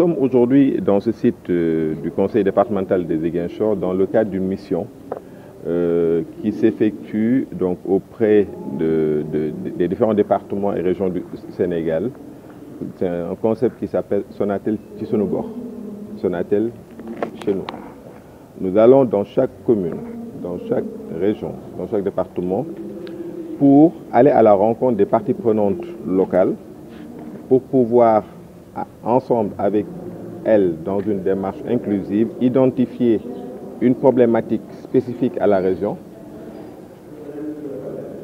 sommes aujourd'hui dans ce site du conseil départemental de Ziguinchor dans le cadre d'une mission qui s'effectue donc auprès des différents départements et régions du Sénégal. C'est un concept qui s'appelle Sonatel Tissounougo, Sonatel chez nous. Nous allons dans chaque commune, dans chaque région, dans chaque département pour aller à la rencontre des parties prenantes locales pour pouvoir ensemble avec elles, dans une démarche inclusive, identifier une problématique spécifique à la région,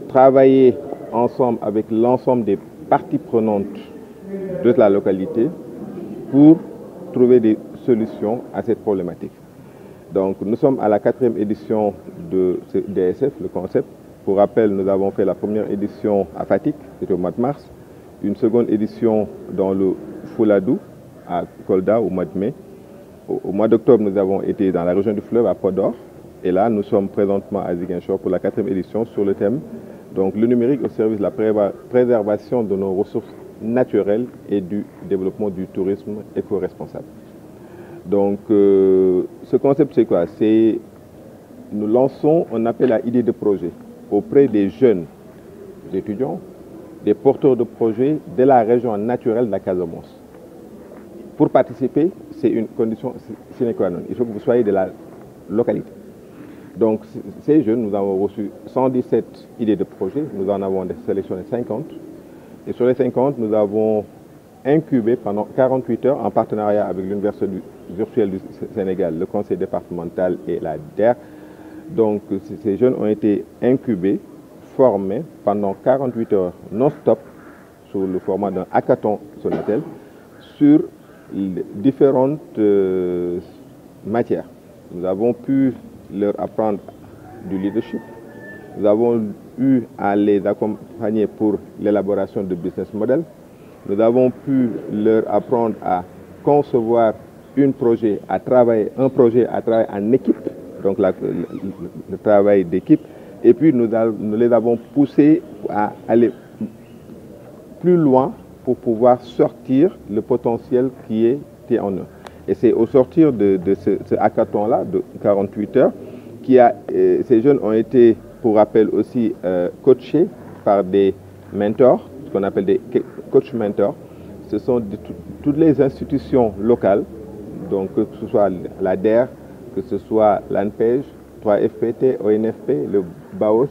travailler ensemble avec l'ensemble des parties prenantes de la localité pour trouver des solutions à cette problématique. Donc nous sommes à la 4e édition de ce DSF, le concept. Pour rappel, nous avons fait la première édition à Fatick, c'était au mois de mars, une seconde édition dans le Fouladou, à Kolda, au mois de mai. Au mois d'octobre, nous avons été dans la région du fleuve, à Podor. Et là, nous sommes présentement à Ziguinchor pour la 4e édition sur le thème donc, le numérique au service de la préservation de nos ressources naturelles et du développement du tourisme éco-responsable. Donc, ce concept, c'est quoi? Nous lançons un appel à idées de projet auprès des jeunes étudiants, des porteurs de projets de la région naturelle de la Casamance. Pour participer, c'est une condition sine qua non. Il faut que vous soyez de la localité. Donc, ces jeunes, nous avons reçu 117 idées de projets. Nous en avons sélectionné 50. Et sur les 50, nous avons incubé pendant 48 heures en partenariat avec l'Université virtuelle du Sénégal, le conseil départemental et la DER. Donc, ces jeunes ont été incubés, formés pendant 48 heures non-stop sous le format d'un hackathon Sonatel sur différentes matières. Nous avons pu leur apprendre du leadership. Nous avons eu à les accompagner pour l'élaboration de business model. Nous avons pu leur apprendre à concevoir un projet à travailler en équipe, donc le travail d'équipe. Et puis nous les avons poussés à aller plus loin pour pouvoir sortir le potentiel qui était en eux. Et c'est au sortir de ce hackathon-là, de 48 heures, ces jeunes ont été, pour rappel aussi, coachés par des mentors, ce qu'on appelle des coach mentors. Ce sont toutes les institutions locales, donc que ce soit la DER, que ce soit l'ANPEJ, 3FPT, ONFP, le BAOS,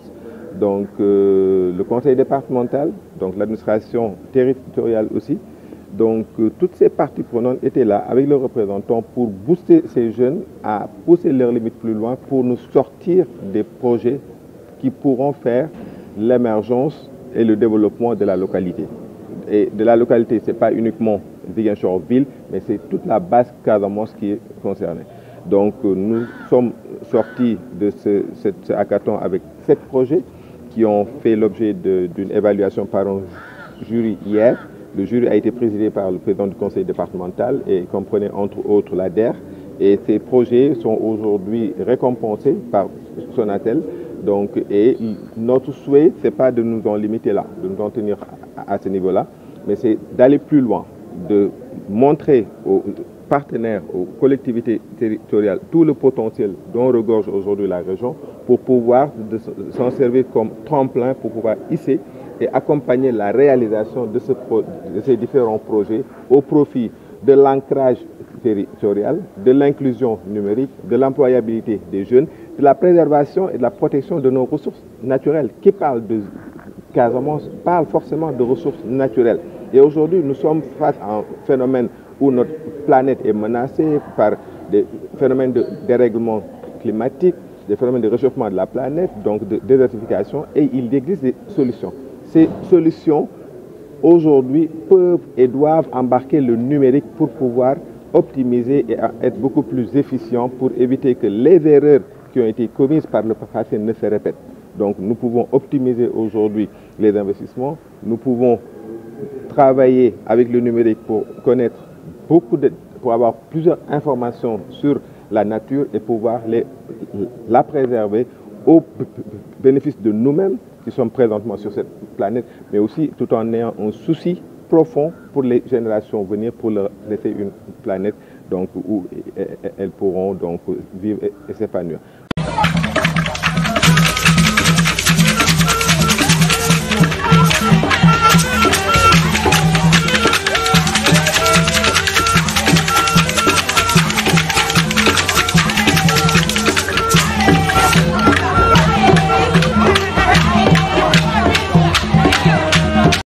donc le conseil départemental, donc l'administration territoriale aussi. Donc toutes ces parties prenantes étaient là avec leurs représentants pour booster ces jeunes à pousser leurs limites plus loin pour nous sortir des projets qui pourront faire l'émergence et le développement de la localité. Et de la localité, ce n'est pas uniquement Ziguinchor-Ville, mais c'est toute la base Casamance qui est concernée. Donc nous sommes sortis de ce hackathon avec 7 projets qui ont fait l'objet d'une évaluation par un jury hier. Le jury a été présidé par le président du conseil départemental et comprenait entre autres la DER. Et ces projets sont aujourd'hui récompensés par Sonatel. Donc, et notre souhait, ce n'est pas de nous en limiter là, de nous en tenir à ce niveau-là, mais c'est d'aller plus loin, de montrer aux partenaires, aux collectivités territoriales, tout le potentiel dont regorge aujourd'hui la région pour pouvoir s'en servir comme tremplin pour pouvoir hisser et accompagner la réalisation de ces différents projets au profit de l'ancrage territorial, de l'inclusion numérique, de l'employabilité des jeunes, de la préservation et de la protection de nos ressources naturelles. Qui parle de Casamance parle forcément de ressources naturelles. Et aujourd'hui, nous sommes face à un phénomène où notre planète est menacée par des phénomènes de dérèglement climatique, des phénomènes de réchauffement de la planète, donc de désertification, et il existe des solutions. Ces solutions, aujourd'hui, peuvent et doivent embarquer le numérique pour pouvoir optimiser et être beaucoup plus efficient pour éviter que les erreurs qui ont été commises par le passé ne se répètent. Donc nous pouvons optimiser aujourd'hui les investissements, nous pouvons travailler avec le numérique pour connaître pour avoir plusieurs informations sur la nature et pouvoir la préserver au bénéfice de nous-mêmes qui sommes présentement sur cette planète, mais aussi tout en ayant un souci profond pour les générations à venir, pour leur laisser une planète donc, où elles pourront donc, vivre et s'épanouir.